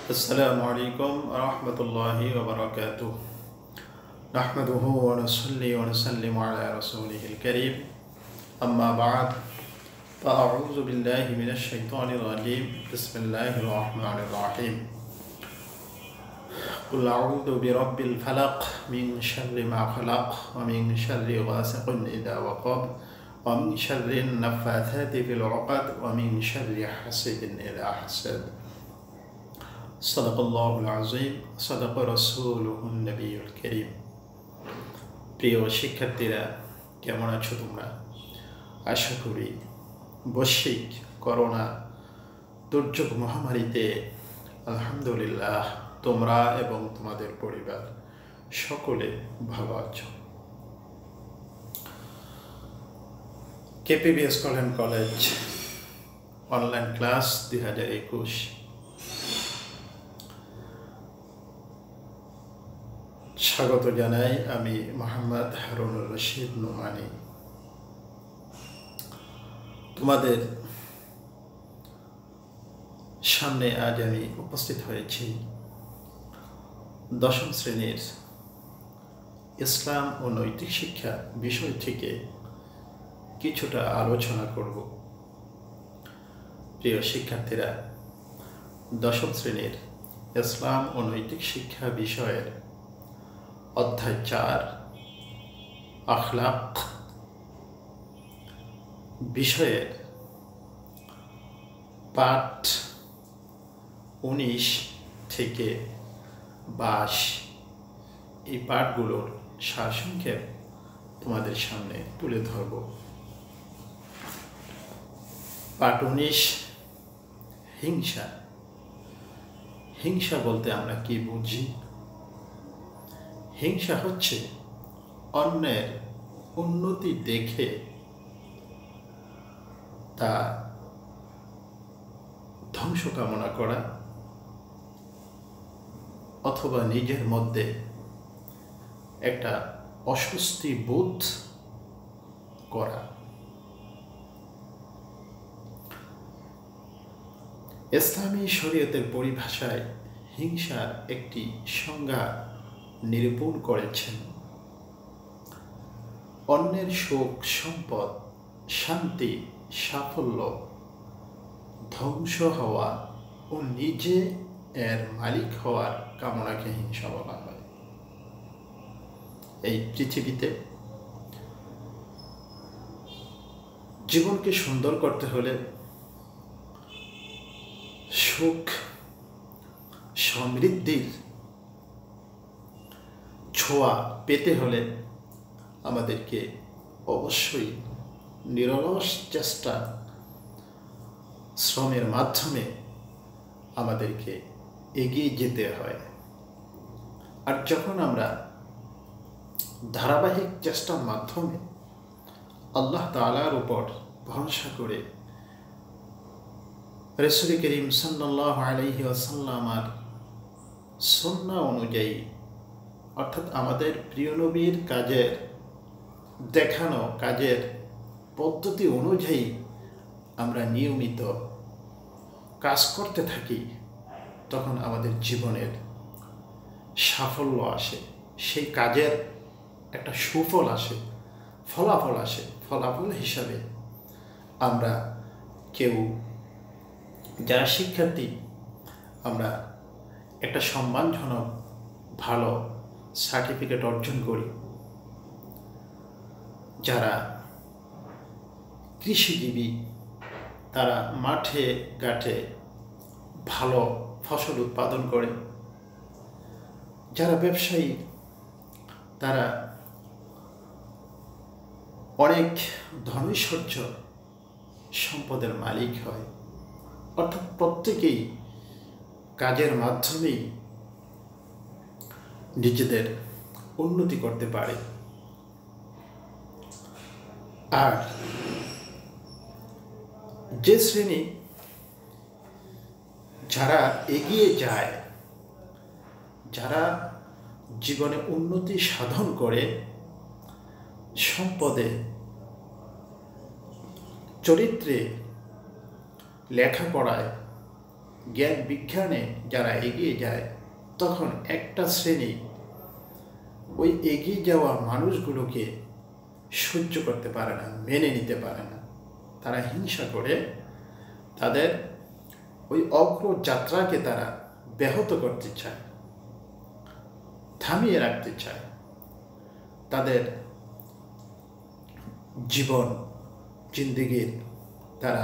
अस्सलामुअलैकुम रहमतुल्लाहि व बरकातुहू। नहमदुहु व नसल्ली व नसल्लिमु अला रसूलिहिल करीम। अम्मा बाद फ़अऊज़ु बिल्लाहि मिनश शैतानिर रजीम। बिस्मिल्लाहिर रहमानिर रहीम। क़ुल अऊज़ु बिरब्बिल फ़लक़ मिन शर्रि मा ख़लक़ व मिन शर्रि गासिक़िन इज़ा वक़ब व मिन शर्रि नफ़्फ़ाथाति फ़िल उक़द व मिन शर्रि हासिदिन इज़ा हसद। सदक़ल्लाहुल अज़ीम सदक़ रसूलुहुन नबियुल करीम। প্রিয় শিক্ষার্থীরা, কেমন আছো তোমরা? আশা করি বৈশ্বিক করোনা দুর্যোগ মহামারীতে আলহামদুলিল্লাহ তোমরা এবং তোমাদের পরিবার সকলে ভালো আছো। কেপিবিএস কলেজ অনলাইন ক্লাস 2021 স্বাগত জানাই। আমি মোহাম্মদ হারুনুর রশিদ নোমানী। তোমাদের সামনে আজ আমি উপস্থিত হয়েছি দশম শ্রেণীর ইসলাম ও নৈতিক শিক্ষা বিষয় থেকে কিছুটা আলোচনা করব। প্রিয় শিক্ষার্থীরা, দশম শ্রেণীর ইসলাম ও নৈতিক শিক্ষা বিষয়ের অধ্যায় 4 আখলাক বিষয়ের পাঠ 19 থেকে 22 এই পাঠগুলোর সারসংক্ষেপ তোমাদের সামনে তুলে ধরব। পাঠ 19 হিংসা। হিংসা বলতে আমরা কি বুঝি? হিংসা হচ্ছে অন্যের উন্নতি দেখে তা ধ্বংস কামনা করা অথবা নিজের মধ্যে একটা অস্বস্তি বোধ করা। ইসলামী শরীয়তের পরিভাষায় হিংসার একটি সংজ্ঞা নিরূপণ করেছেন: অন্যের সুখ, সম্পদ, শান্তি, সাফল্য ধ্বংস হওয়া ও নিজে এর মালিক হওয়ার কামনাকে হিংসা বলা হয়। এই পৃথিবীতে জীবনকে সুন্দর করতে হলে, সুখ সমৃদ্ধির ছোঁয়া পেতে হলে আমাদেরকে অবশ্যই নিরলস চেষ্টা, শ্রমের মাধ্যমে আমাদেরকে এগিয়ে যেতে হয়। আর যখন আমরা ধারাবাহিক চেষ্টার মাধ্যমে আল্লাহ তাআলার উপর ভরসা করে রাসূল করিম সাল্লাল্লাহু আলাইহি ওয়াসাল্লামের সুন্নাহ অনুযায়ী, অর্থাৎ আমাদের প্রিয় নবীর কাজের দেখানো কাজের পদ্ধতি অনুযায়ী আমরা নিয়মিত কাজ করতে থাকি, তখন আমাদের জীবনের সাফল্য আসে। সেই কাজের একটা সুফল আসে, ফলাফল আসে। ফলাফল হিসাবে আমরা কেউ যারা শিক্ষার্থী, আমরা একটা সম্মানজনক ভালো সার্টিফিকেট অর্জন করি। যারা কৃষিজীবী, তারা মাঠে ঘাটে ভালো ফসল উৎপাদন করে। যারা ব্যবসায়ী, তারা অনেক ধনৈশ্বর্য সম্পদের মালিক হয়। অর্থাৎ প্রত্যেকেই কাজের মাধ্যমেই নিজেদের উন্নতি করতে পারে। আর যে শ্রেণী যারা এগিয়ে যায়, যারা জীবনে উন্নতি সাধন করে, সম্পদে, চরিত্রে, লেখাপড়ায় জ্ঞান বিজ্ঞানে যারা এগিয়ে যায়, তখন একটা শ্রেণী ওই এগিয়ে যাওয়া মানুষগুলোকে সহ্য করতে পারে না, মেনে নিতে পারে না। তারা হিংসা করে তাদের ওই অগ্রযাত্রাকে তারা ব্যাহত করতে চায়, থামিয়ে রাখতে চায়। তাদের জীবন জিন্দেগির তারা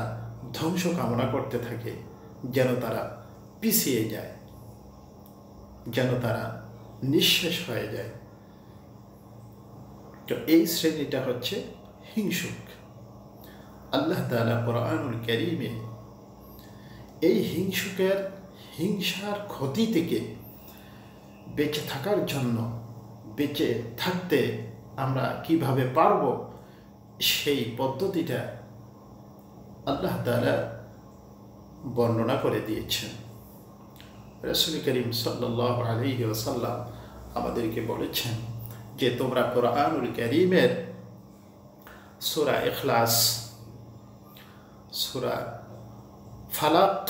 ধ্বংস কামনা করতে থাকে, যেন তারা পিছিয়ে যায়, যেন তারা নিঃশেষ হয়ে যায়। তো এই শ্রেণীটা হচ্ছে হিংসুক। আল্লাহ তাআলা কুরআনুল কারীমে এই হিংসার ক্ষতি থেকে বেঁচে থাকার জন্য, বেঁচে থাকতে আমরা কিভাবে পারব, সেই পদ্ধতিটা আল্লাহ তাআলা বর্ণনা করে দিয়েছেন। রাসূল করিম সাল্লাল্লাহু আলাইহি ওয়াসাল্লাম আমাদেরকে বলেছেন যে তোমরা কুরআনুল কারীমের সূরা ইখলাস, সূরা ফালাক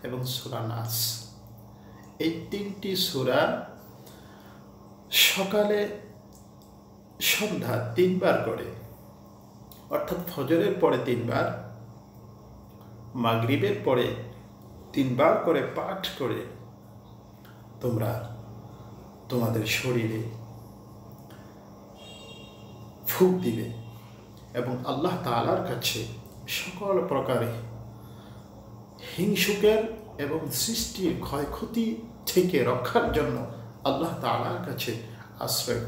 এবং সূরা নাস, এই তিনটি সূরা সকালে সন্ধ্যা 3 বার করে, অর্থাৎ ফজরের পরে 3 বার, মাগরিবের পরে 3 বার করে পাঠ করে তোমরা তোমাদের শরীরে ফুঁক দিবে এবং আল্লাহ তাআলার কাছে সকল প্রকারে হিংসুকের এবং সৃষ্টির ক্ষয়ক্ষতি থেকে রক্ষার জন্য আল্লাহ তাআলার কাছে আশ্রয়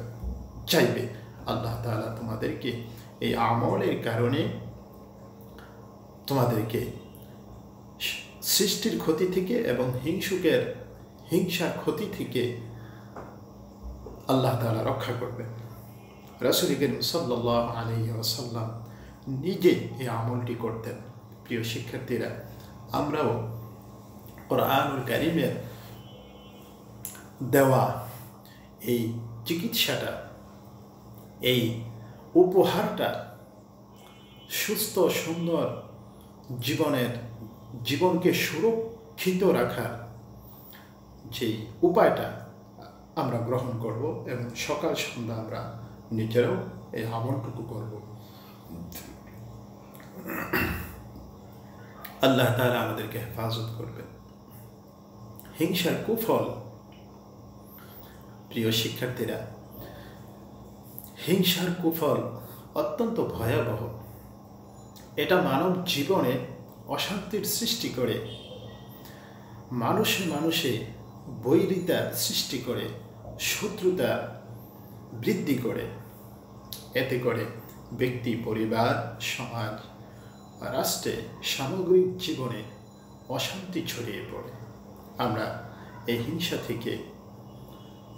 চাইবে। আল্লাহ তাআলা তোমাদেরকে এই আমলের কারণে তোমাদেরকে সৃষ্টির ক্ষতি থেকে এবং হিংসার ক্ষতি থেকে আল্লাহ তাআলা রক্ষা করবেন। রাসূল করিম সাল্লাল্লাহু আলাইহি ওয়াসাল্লাম নিজে এই আমলটি করতেন। প্রিয় শিক্ষার্থীরা, আমরাও কুরআনুল কারীমের দেওয়া এই চিকিৎসাটা, এই উপহারটা, সুস্থ সুন্দর জীবনকে সুরক্ষিত রাখার যেই উপায়টা আমরা গ্রহণ করব এবং সকাল সন্ধ্যা আমরা নিজেরাও এই আমলটুকু করব। আল্লাহ তাআলা আমাদেরকে হেফাজত করবেন। হিংসার কুফল, প্রিয় শিক্ষার্থীরা, হিংসার কুফল অত্যন্ত ভয়াবহ। এটা মানব জীবনে অশান্তির সৃষ্টি করে, মানুষে বৈরিতার সৃষ্টি করে, শত্রুতা বৃদ্ধি করে। এতে করে ব্যক্তি, পরিবার, সমাজ, রাষ্ট্রে সামগ্রিক জীবনে অশান্তি ছড়িয়ে পড়ে। আমরা এই হিংসা থেকে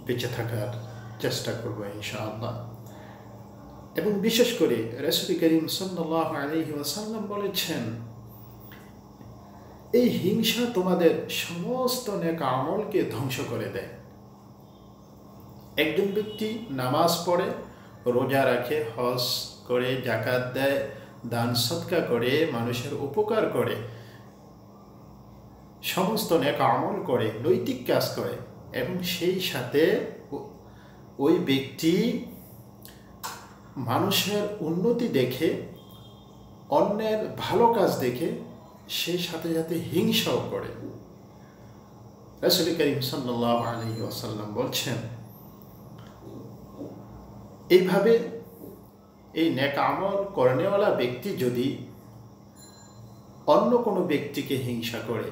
বেঁচে থাকার চেষ্টা করব ইনশাআল্লাহ। এবং বিশেষ করে রাসূল করিম সাল্লাল্লাহু আলাইহি ওয়াসাল্লাম বলেছেন, এই হিংসা তোমাদের সমস্ত নেক আমলকে ধ্বংস করে দেয়। একজন ব্যক্তি নামাজ পড়ে, রোজা রাখে, হজ করে, যাকাত দেয়, দান সদকা করে, মানুষের উপকার করে, সমস্ত নেক আমল করে, নৈতিক কাজ করে, এবং সেই সাথে ওই ব্যক্তি মানুষের উন্নতি দেখে, অন্যের ভালো কাজ দেখে সেই সাথে সাথে হিংসাও করে। রাসূল করিম সাল্লাল্লাহু আলাইহি ওয়াসাল্লাম বলছেন, এইভাবে এই নেক আমল করনেওয়ালা ব্যক্তি যদি অন্য কোনো ব্যক্তিকে হিংসা করে,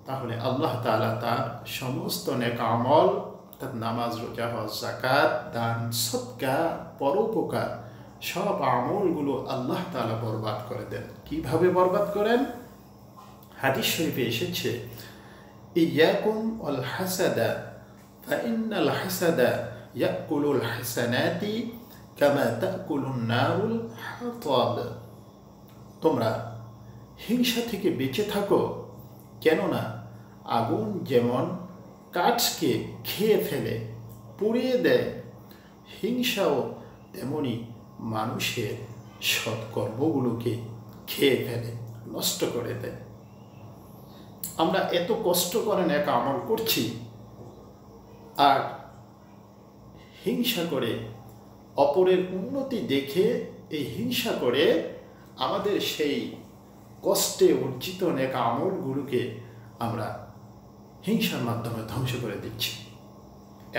তাহলে আল্লাহ তাআলা তার সমস্ত নেক আমল, অর্থাৎ নামাজ, রোজা, হজ, যাকাত, দান, সদকা, পরোপকার, সব আমলগুলো আল্লাহ তাআলা বরবাদ করে দেন। কিভাবে বরবাদ করেন? হাদিস শরীফে এসেছে, ইয়াকুম আল হাসাদা ফাইন্নাল হাসাদা ইয়াকুলুল হাসানাতি কামা তাকুলুন নারুল হাতাব। তোমরা হিংসা থেকে বেঁচে থাকো, কেননা আগুন যেমন কাঠকে খেয়ে ফেলে, পুড়িয়ে দেয়, হিংসাও তেমনি মানুষের সৎকর্মগুলোকে খেয়ে ফেলে, নষ্ট করে দেয়। আমরা এত কষ্ট করে নেক আমল করছি আর হিংসা করে অপরের উন্নতি দেখে এই হিংসা করে আমাদের সেই কষ্টে অর্জিত নেক আমলগুলোকে আমরা হিংসার মাধ্যমে ধ্বংস করে দিচ্ছি।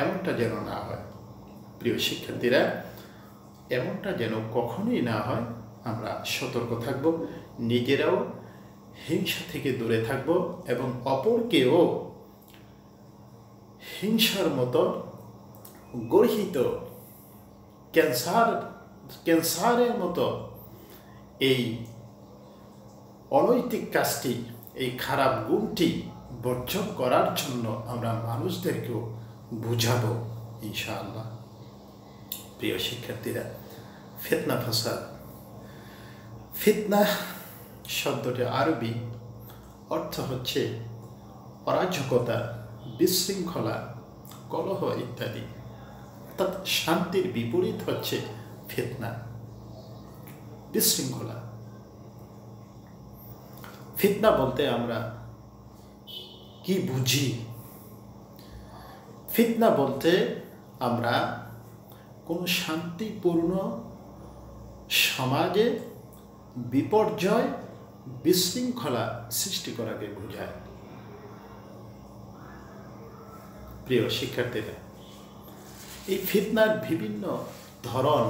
এমনটা যেন না হয় প্রিয় শিক্ষার্থীরা, এমনটা যেন কখনোই না হয়। আমরা সতর্ক থাকব, নিজেরাও হিংসা থেকে দূরে থাকব এবং অপরকেও হিংসার মতো গর্হিত ক্যান্সারের মতো এই অনৈতিক কাজটি, এই খারাপ গুণটি বর্জন করার জন্য আমরা মানুষদেরকেও বুঝাবো ইনশাআল্লাহ। প্রিয় শিক্ষার্থীরা, ফিতনা ফাসাদ, ফিতনা শব্দটি আরবি অর্থ হচ্ছে অরাজকতা, বিশৃঙ্খলা, কলহ ইত্যাদি। অর্থাৎ শান্তির বিপরীত হচ্ছে ফিতনা, বিশৃঙ্খলা। ফিতনা বলতে আমরা কি বুঝি? ফিতনা বলতে আমরা কোনো শান্তিপূর্ণ সমাজে বিপর্যয়, বিশৃঙ্খলা সৃষ্টি করাকে বোঝায়। প্রিয় শিক্ষার্থীরা, এই ফিতনার বিভিন্ন ধরন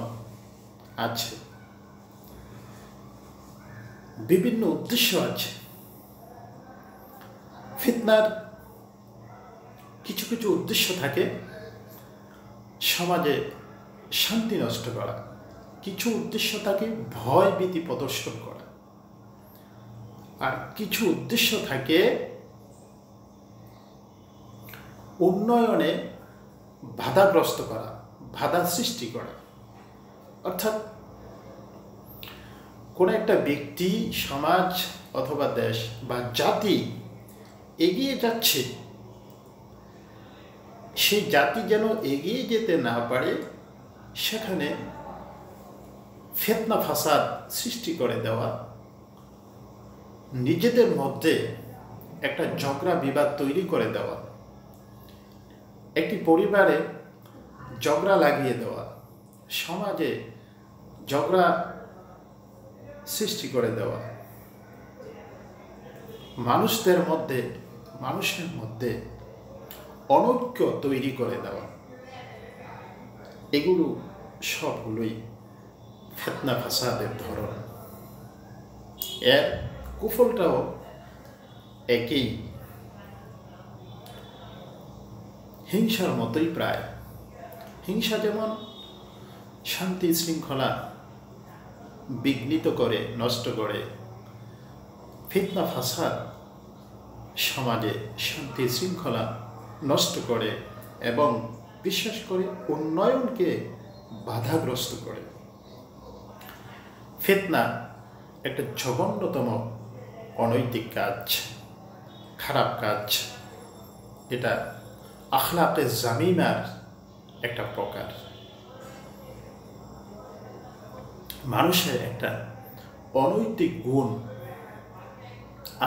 আছে, বিভিন্ন উদ্দেশ্য আছে। ফিতনার কিছু কিছু উদ্দেশ্য থাকে সমাজে শান্তি নষ্ট করা, কিছু উদ্দেশ্য থাকে ভয় ভীতি প্রদর্শন করা, আর কিছু উদ্দেশ্য থাকে উন্নয়নে বাধাগ্রস্ত করা, বাধা সৃষ্টি করা। অর্থাৎ কোনো একটা ব্যক্তি, সমাজ অথবা দেশ বা জাতি এগিয়ে যাচ্ছে, সেই জাতি যেন এগিয়ে যেতে না পারে সেখানে ফিতনা ফাসাদ সৃষ্টি করে দেওয়া, নিজেদের মধ্যে একটা ঝগড়া বিবাদ তৈরি করে দেওয়া, একটি পরিবারে ঝগড়া লাগিয়ে দেওয়া, সমাজে ঝগড়া সৃষ্টি করে দেওয়া, মানুষের মধ্যে অনৈক্য তৈরি করে দেওয়া, এগুলো সবগুলোই ফিতনা ফাসাদের ধরন। এর কুফলটাও একই, হিংসার মতোই প্রায়। হিংসা যেমন শান্তি শৃঙ্খলা বিঘ্নিত করে, নষ্ট করে, ফিতনা ফাসাদ সমাজে শান্তি শৃঙ্খলা নষ্ট করে এবং বিশেষ করে উন্নয়নকে বাধাগ্রস্ত করে। ফিতনা একটা জঘন্যতম অনৈতিক কাজ, খারাপ কাজ। এটা আখলাকে জামিমার একটা প্রকার, মানুষের একটা অনৈতিক গুণ,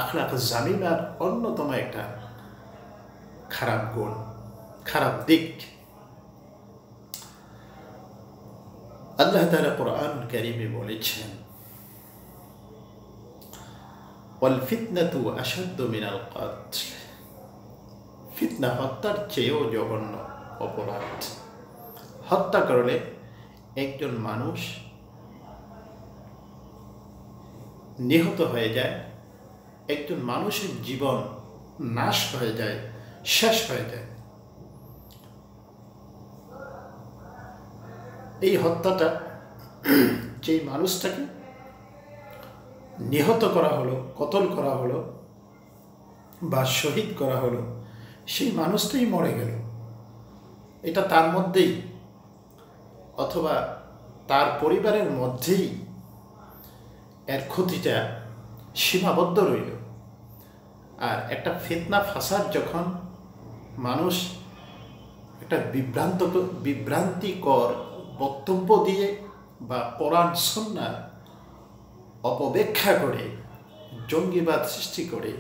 আখলাক জামিমার অন্যতম একটা খারাপ গুণ, খারাপ দিক। আল্লাহ তাআলা কুরআনুল কারীমে বলেছেন, ওয়াল ফিতনাতু আশাদ্দু মিনাল কাতল। ফিতনা হত্যার চেয়েও জঘন্য অপরাধ। হত্যা করলে একজন মানুষ নিহত হয়ে যায়, একজন মানুষের জীবন নাশ হয়ে যায়, শেষ হয়ে যায়। এই হত্যাটা যেই মানুষটাকে নিহত করা হলো, কতল করা হলো বা শহীদ করা হলো, সেই মানুষটাই মরে গেল। এটা তার মধ্যেই অথবা তার পরিবারের মধ্যেই এর ক্ষতিটা সীমাবদ্ধ রইল। আর একটা ফিতনা ফাসাদ যখন মানুষ একটা বিভ্রান্তিকর বক্তব্য দিয়ে বা কোরআন সুন্নাহ অপব্যাখ্যা করে জঙ্গিবাদ সৃষ্টি করে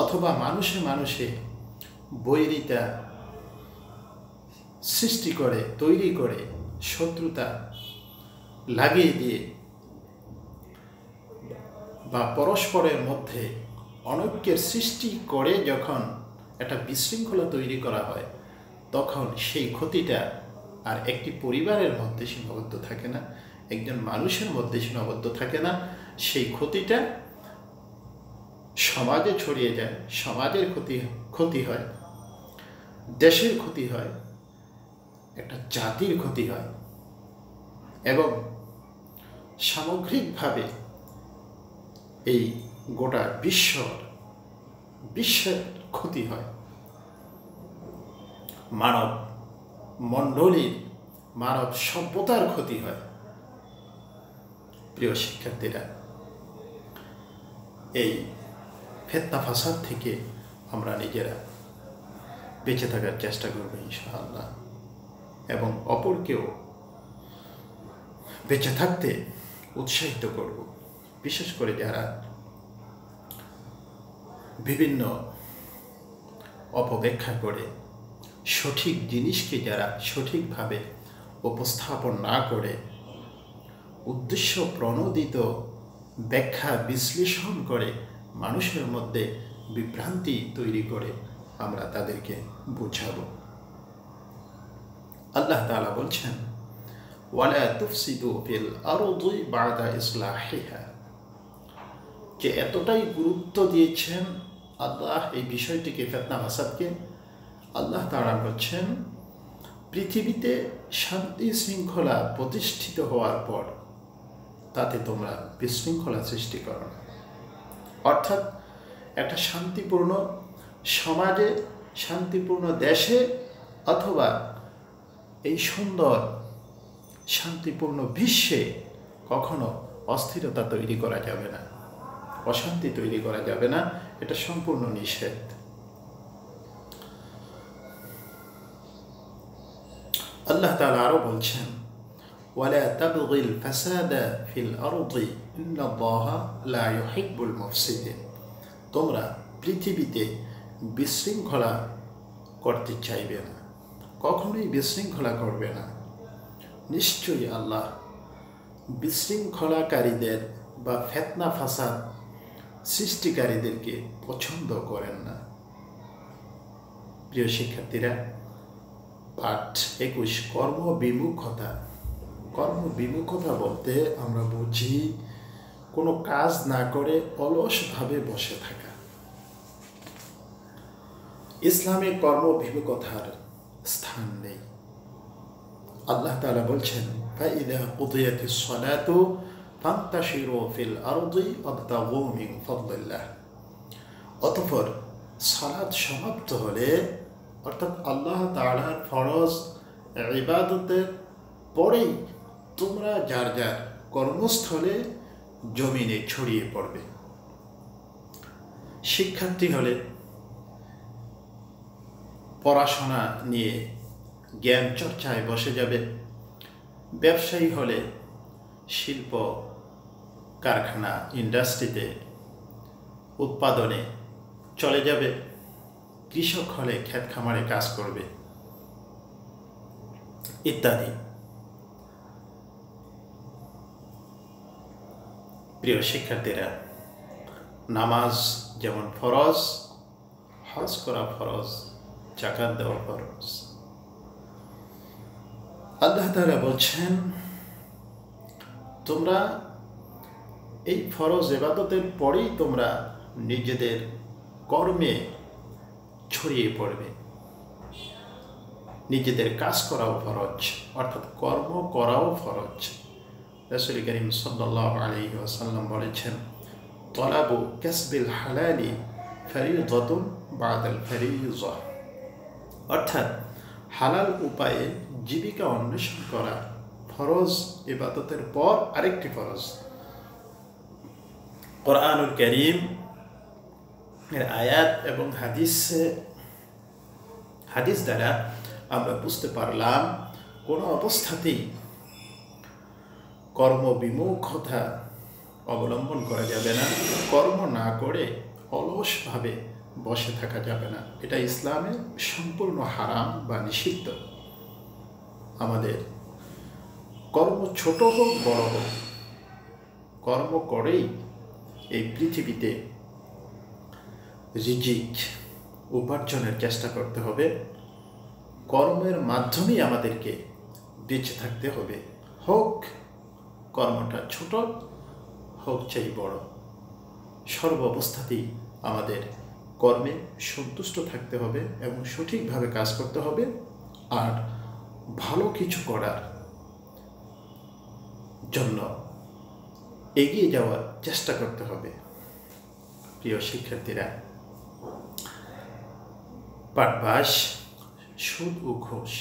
অথবা মানুষে মানুষে বৈরিতা সৃষ্টি করে, তৈরি করে, শত্রুতা লাগিয়ে দিয়ে বা পরস্পরের মধ্যে অনৈক্যের সৃষ্টি করে যখন একটা বিশৃঙ্খলা তৈরি করা হয়, তখন সেই ক্ষতিটা আর একটি পরিবারের মধ্যে সীমাবদ্ধ থাকে না, একজন মানুষের মধ্যে সীমাবদ্ধ থাকে না। সেই ক্ষতিটা সমাজে ছড়িয়ে যায়, সমাজের ক্ষতি হয়, দেশের ক্ষতি হয়, একটা জাতির ক্ষতি হয় এবং সামগ্রিকভাবে এই গোটা বিশ্বের ক্ষতি হয়, মানব মণ্ডলীর, মানব সভ্যতার ক্ষতি হয়। প্রিয় শিক্ষার্থীরা, এই ফিতনা ফাসাদ থেকে আমরা নিজেরা বেঁচে থাকার চেষ্টা করব ইনশাআল্লাহ, এবং অপরকেও বেঁচে থাকতে উৎসাহিত করব। বিশেষ করে যারা বিভিন্ন অপব্যাখ্যা করে, সঠিক জিনিসকে যারা সঠিকভাবে উপস্থাপন না করে, উদ্দেশ্য প্রণোদিত ব্যাখ্যা বিশ্লেষণ করে মানুষের মধ্যে বিভ্রান্তি তৈরি করে, আমরা তাদেরকে বুঝাবো। আল্লাহ তাআলা বলছেন, ওয়ালা তুফসিদু ফিল আরদি বা'দা ইসলাহিহা, যে এতটাই গুরুত্ব দিয়েছেন আল্লাহ এই বিষয়টিকে, ফিতনা ফাসাদকে। আল্লাহ তাআলা বলছেন, পৃথিবীতে শান্তি শৃঙ্খলা প্রতিষ্ঠিত হওয়ার পর তাতে তোমরা বিশৃঙ্খলা সৃষ্টি করো না। অর্থাৎ একটা শান্তিপূর্ণ সমাজে, শান্তিপূর্ণ দেশে, অথবা এই সুন্দর শান্তিপূর্ণ বিশ্বে কখনো অস্থিরতা তৈরি করা যাবে না, অশান্তি তৈরি করা যাবে না, এটা সম্পূর্ণ নিষেধ। আল্লাহ তাআলা আরো বলছেন, ওয়ালা তাবগিল ফাসাদা ফিল আরদি ইন্নাল্লাহা লা ইউহিব্বুল মুফসিদিন, তোমরা পৃথিবীতে বিশৃঙ্খলা করতে চাইবে না, কখনোই বিশৃঙ্খলা করবে না। নিশ্চয়ই আল্লাহ বিশৃঙ্খলাকারীদের বা ফিতনা ফাসাদ সৃষ্টিকারীদেরকে পছন্দ করেন না। প্রিয় শিক্ষার্থীরা, পাঠ 21 কর্মবিমুখতা। কর্মবিমুখতা বলতে আমরা বুঝি কোনো কাজ না করে অলসভাবে বসে থাকা। ইসলামে কর্মবিমুখতার স্থান নেই। আল্লাহ তাআলা বলছেন, ফাইদা কুদিয়াতিস সালাতু ফান্তাশিরু ফিল আরদি ওয়াবতাগু মিন ফাদলিল্লাহ, অতঃপর সালাত সমাপ্ত হলে, অর্থাৎ আল্লাহ তাআলার ফরজ ইবাদতের পরেই তোমরা যার যার কর্মস্থলে জমিনে ছড়িয়ে পড়বে। শিক্ষার্থী হলে পড়াশোনা নিয়ে জ্ঞান চর্চায় বসে যাবে, ব্যবসায়ী হলে শিল্প কারখানা ইন্ডাস্ট্রিতে উৎপাদনে চলে যাবে, কৃষক হলে ক্ষেত খামারে কাজ করবে, ইত্যাদি। প্রিয় শিক্ষার্থীরা, নামাজ যেমন ফরজ, হজ করা ফরজ, যাকাত দেওয়া ফরজ। আল্লাহ তাআলা বলছেন, তোমরা এই ফরজ ইবাদতের পরেই তোমরা নিজেদের কর্মে ছড়িয়ে পড়বে। নিজেদের কাজ করাও ফরজ, অর্থাৎ কর্ম করাও ফরজ। রাসূল করিম সাল্লাল্লাহু আলাইহি ওয়াসাল্লাম বলেছেন, তলাবু কাসবিল হালালি ফরিদাতুন বাদাল ফরিজা, অর্থাৎ হালাল উপায়ে জীবিকা অন্বেষণ করা ফরজ ইবাদতের পর আরেকটি ফরজ। কোরআনুল কারীম এর আয়াত এবং হাদিস দ্বারা আমরা বুঝতে পারলাম, কোনো অবস্থাতেই কর্মবিমুখতা অবলম্বন করা যাবে না। কর্ম না করে অলসভাবে বসে থাকা যাবে না। এটা ইসলামে সম্পূর্ণ হারাম বা নিষিদ্ধ। আমাদের কর্ম ছোট হোক বড় হোক, কর্ম করেই এই পৃথিবীতে রিজিক উপার্জনের চেষ্টা করতে হবে। কর্মের মাধ্যমেই আমাদেরকে বেঁচে থাকতে হবে, হোক কর্মটা ছোট হোক চাই বড়, সর্ব অবস্থাতেই আমাদের কর্মে সন্তুষ্ট থাকতে হবে এবং সঠিকভাবে কাজ করতে হবে আর ভালো কিছু করার জন্য এগিয়ে যাওয়ার চেষ্টা করতে হবে। প্রিয় শিক্ষার্থীরা, পাঠবাস সুদ ও ঘুষ।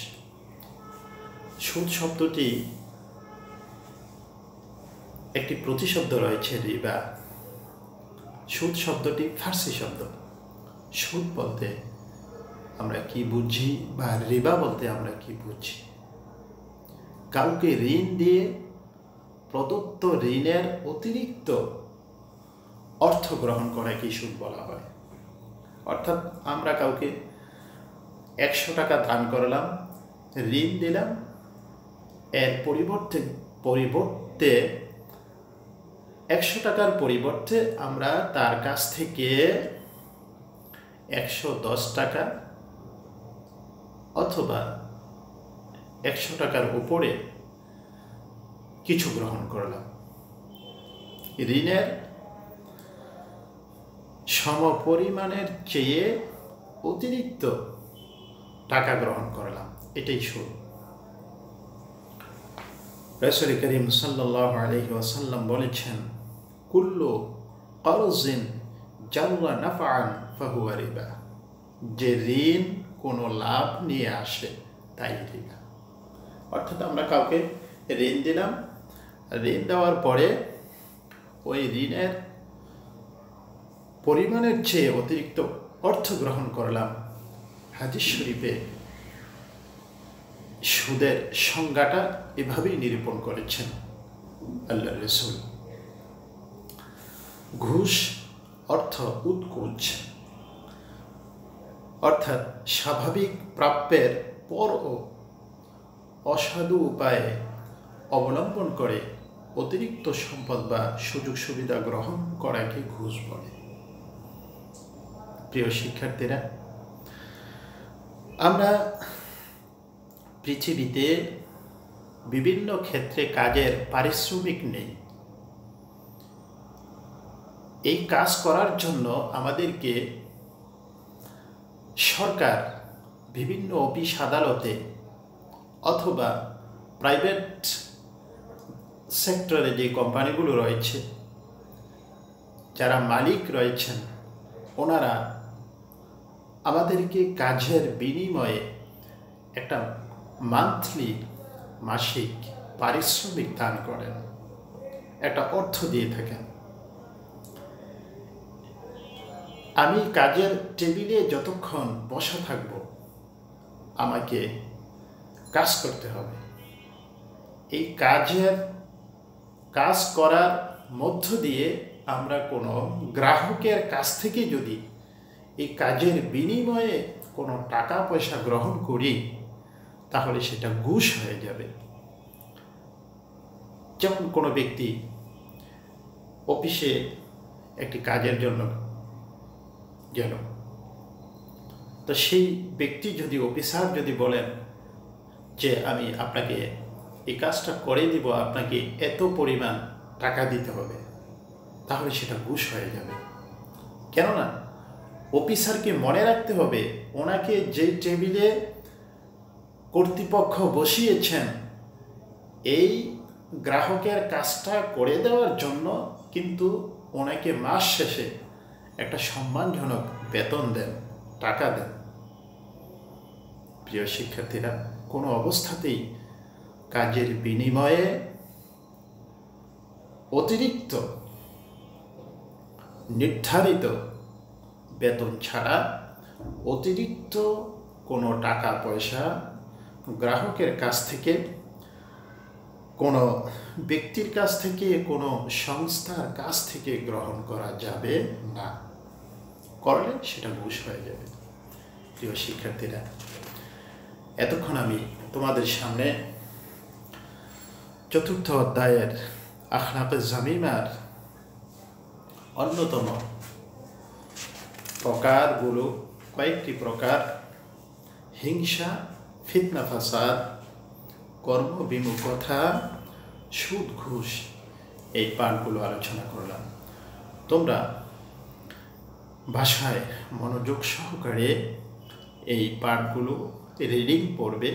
সুদ শব্দটি একটি প্রতিশব্দ রয়েছে রিবা। সুদ শব্দটি ফার্সি শব্দ। সুদ বলতে আমরা কি বুঝি বা রিবা বলতে আমরা কি বুঝি? কাউকে ঋণ দিয়ে প্রদত্ত ঋণের অতিরিক্ত অর্থ গ্রহণ করাকে সুদ বলা হয়। অর্থাৎ আমরা কাউকে 100 টাকা দান করলাম, ঋণ দিলাম, এর পরিবর্তে 100 টাকার পরিবর্তে আমরা তার কাছ থেকে 110 টাকা অথবা 100 টাকার উপরে কিছু গ্রহণ করলাম। ঋণের সমপরিমাণের চেয়ে অতিরিক্ত টাকা গ্রহণ করলাম, এটাই সুদ। রাসূল করিম সাল্লাল্লাহু আলাইহি ওয়াসাল্লাম বলেছেন, কুল্লু কারজিন জাররা নাফআন ফাহুয়া রিবা। যে ঋণ কোনো লাভ নিয়ে আসে তাই রিবা। অর্থাৎ আমরা কাউকে ঋণ দিলাম, ঋণ দেওয়ার পরে ওই ঋণের পরিমাণের চেয়ে অতিরিক্ত অর্থ গ্রহণ করলাম। হাদিস শরীফে সুদের সংজ্ঞাটা এভাবেই নিরূপণ করেছেন আল্লাহর রাসূল। ঘুষ অর্থ উৎকোচ, অর্থাৎ স্বাভাবিক প্রাপ্যের পরও অসাধু উপায়ে অবলম্বন করে অতিরিক্ত সম্পদ বা সুযোগ সুবিধা গ্রহণ করাকে ঘুষ বলে। প্রিয় শিক্ষার্থীরা, আমরা পৃথিবীতে বিভিন্ন ক্ষেত্রে কাজের পারিশ্রমিক নেই। এই কাজ করার জন্য আমাদেরকে সরকার বিভিন্ন অফিস আদালতে অথবা প্রাইভেট সেক্টরে যে কোম্পানিগুলো রয়েছে, যারা মালিক রয়েছেন, ওনারা আমাদেরকে কাজের বিনিময়ে একটা মান্থলি মাসিক পারিশ্রমিক দান করেন, একটা অর্থ দিয়ে থাকেন। আমি কাজের টেবিলে যতক্ষণ বসা থাকব, আমাকে কাজ করতে হবে। এই কাজ করার মধ্য দিয়ে আমরা কোনো গ্রাহকের কাছ থেকে যদি এই কাজের বিনিময়ে কোনো টাকা পয়সা গ্রহণ করি, তাহলে সেটা ঘুষ হয়ে যাবে। যেমন কোনো ব্যক্তি অফিসে একটি কাজের জন্য গেল, তো সেই ব্যক্তি যদি অফিসার যদি বলেন যে আমি আপনাকে এই কাজটা করে দিব, আপনাকে এত পরিমাণ টাকা দিতে হবে, তাহলে সেটা ঘুষ হয়ে যাবে। কেননা অফিসারকে মনে রাখতে হবে, ওনাকে যে টেবিলে কর্তৃপক্ষ বসিয়েছেন এই গ্রাহকের কাজটা করে দেওয়ার জন্য কিন্তু ওনাকে মাস শেষে একটা সম্মানজনক বেতন দেন, টাকা দেন। প্রিয় শিক্ষার্থীরা, কোনো অবস্থাতেই কাজের বিনিময়ে অতিরিক্ত নির্ধারিত বেতন ছাড়া অতিরিক্ত কোনো টাকা পয়সা গ্রাহকের কাছ থেকে, কোনো ব্যক্তির কাছ থেকে, কোনো সংস্থার কাছ থেকে গ্রহণ করা যাবে না। করলে সেটা ঘুষ হয়ে যাবে। প্রিয় শিক্ষার্থীরা, এতক্ষণ আমি তোমাদের সামনে চতুর্থ অধ্যায়ের আখলাকে জামিমার অন্যতম প্রকারগুলো, কয়েকটি প্রকার, হিংসা, ফিতনা ফাসাদ, কর্মবিমুখতা, সুদ ঘুষ, এই পাঠগুলো আলোচনা করলাম। তোমরা ভাষায় মনোযোগ সহকারে এই পাঠগুলো রিডিং পড়বে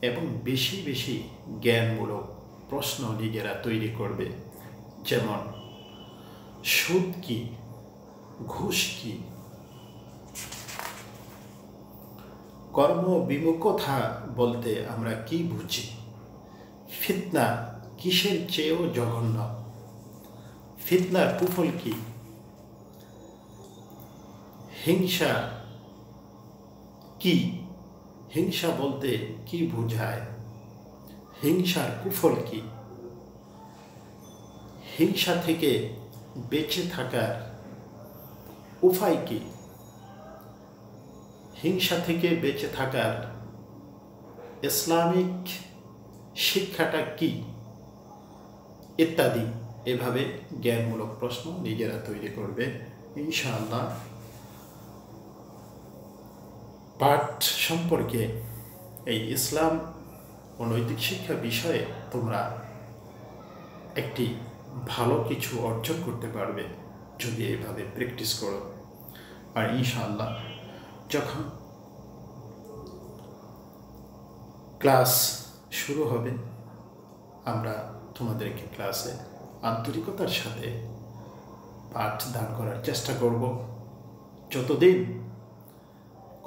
এবং বেশি বেশি জ্ঞানমূলক প্রশ্ন নিজেরা তৈরি করবে। যেমন সুদ কি, ঘুষ কি, কর্মবিমুখতা বলতে আমরা কি বুঝি, ফিতনা কিসের চেয়েও জঘন্য, ফিতনার কুফল কি, হিংসা কি, হিংসা বলতে কি বোঝায়, হিংসার কুফল কি, হিংসা থেকে বেঁচে থাকার উপায় কি, হিংসা থেকে বেঁচে থাকার ইসলামিক শিক্ষাটা কি, ইত্যাদি। এভাবে জ্ঞানমূলক প্রশ্ন নিজেরা তৈরি করবে ইনশাআল্লাহ। পাঠ সম্পর্কে এই ইসলাম ও নৈতিক শিক্ষা বিষয়ে তোমরা একটি ভালো কিছু অর্জন করতে পারবে যদি এইভাবে প্র্যাকটিস করো। আর ইনশাআল্লাহ যখন ক্লাস শুরু হবে আমরা তোমাদেরকে ক্লাসে আন্তরিকতার সাথে পাঠ দান করার চেষ্টা করব। যতদিন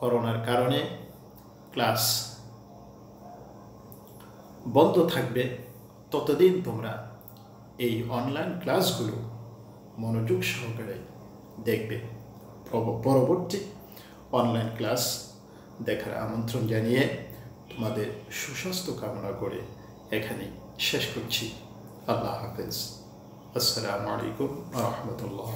করোনার কারণে ক্লাস বন্ধ থাকবে ততদিন তোমরা এই অনলাইন ক্লাসগুলো মনোযোগ সহকারে দেখবে। পরবর্তী অনলাইন ক্লাস দেখার আমন্ত্রণ জানিয়ে তোমাদের সুস্বাস্থ্য কামনা করে এখানে শেষ করছি। আল্লাহ হাফেজ। আসসালামু আলাইকুম ওয়া রাহমাতুল্লাহ।